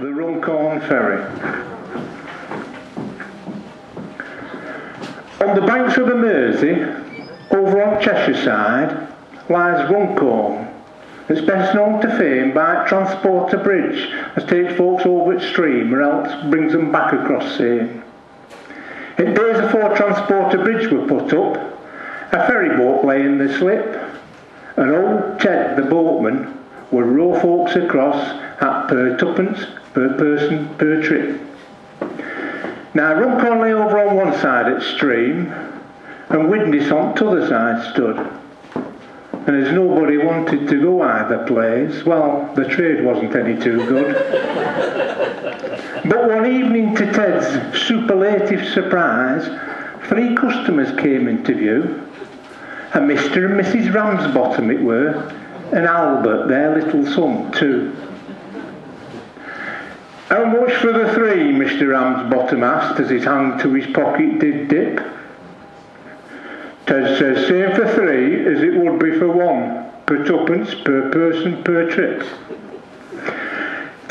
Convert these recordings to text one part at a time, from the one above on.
the Runcorn Ferry. On the banks of the Mersey, over on Cheshire side, lies Runcorn. It's best known to fame by its transporter bridge as takes folks over its stream or else brings them back across same. In days afore transporter bridge were put up, a ferry boat lay in the slip, and old Ted the boatman would row folks across at per twopence per person per trip. Now Runcorn lay over on one side of the stream, and Widnes on t'other side stood. And as nobody wanted to go either place, well, the trade wasn't any too good. But one evening, to Ted's superlative surprise, 3 customers came into view. A Mr. and Mrs. Ramsbottom it were, and Albert, their little son, too. How much for the 3, Mr. Ramsbottom asked as his hand to his pocket did dip. Ted says, same for 3 as it would be for 1, per twopence per person per trip.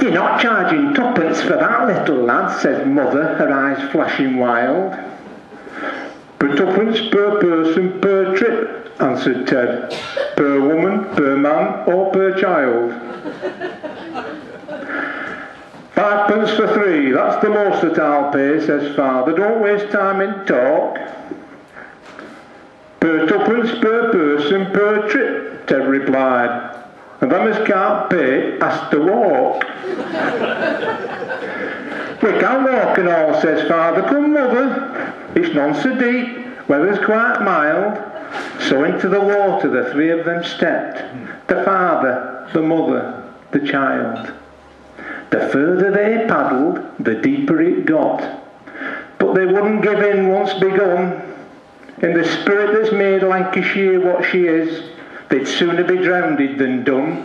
You're not charging twopence for that, little lad, says mother, her eyes flashing wild. Per twopence per person per trip, answered Ted. Per woman, per man, or per child. 5 for 3, that's the most that I'll pay, says father. Don't waste time in talk. Per twopence per person per trip, Ted replied. And them as can't pay has to walk. We can walk and all, says father. Come, mother. It's none so deep, weather's quite mild. So into the water the 3 of them stepped, the father, the mother, the child. The further they paddled, the deeper it got. But they wouldn't give in once begun. In the spirit that's made Lancashire what she is, they'd sooner be drowned than done.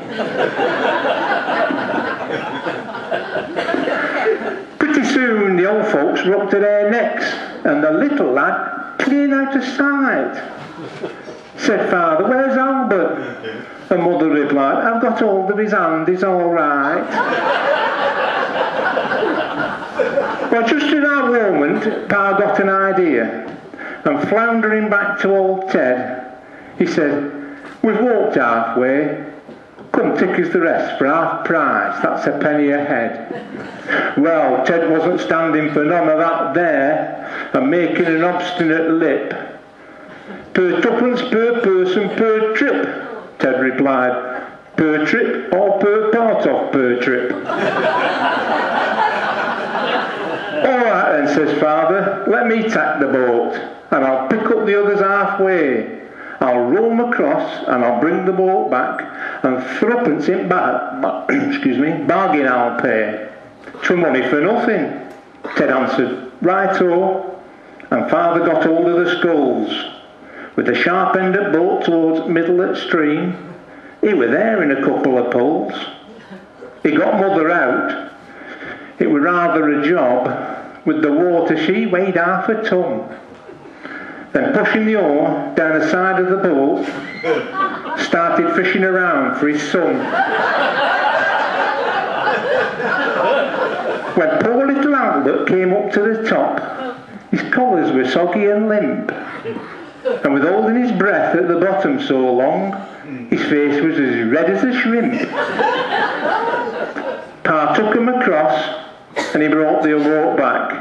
Pretty soon the old folks were up to their necks, and the little lad clean out of sight. Said father, where's Albert? And mother replied, I've got hold of his hand, he's all right. Well, just at that moment, Pa got an idea, and floundering back to old Ted, he said, we've walked halfway, come take us the rest for half price, that's a penny a head. Well, Ted wasn't standing for none of that there, and making an obstinate lip. Per twopence per person per trip, Ted replied. Per trip or per part of per trip? All right then, says father, let me tack the boat, and I'll pick up the others halfway. I'll row 'em across, and I'll bring the boat back, and threepence in bargain I'll pay. 'Twere money for nothing. Ted answered, right-o, and father got hold of the sculls. With the sharp end of boat towards middle of stream, he were there in a couple of pulls. He got mother out. It were rather a job. With the water she weighed half a ton. Then pushing the oar down the side of the boat, started fishing around for his son. When poor little Albert came up to the top, his collars were soggy and limp, and with holding his breath at the bottom so long, his face was as red as a shrimp. Pa took him across, and he brought the boat back,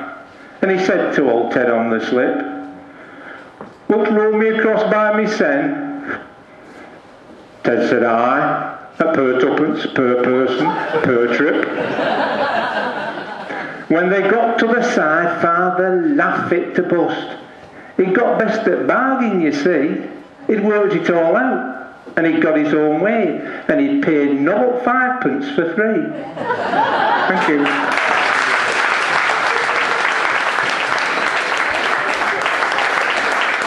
and he said to old Ted on the slip, wilt row me across by me sen? Ted said aye, at per twopence per person per trip. When they got to the side, father laughed fit to bust. He'd got best at bargain, you see. He'd worked it all out, and he'd got his own way, and he'd paid not 5 pence for 3. Thank you.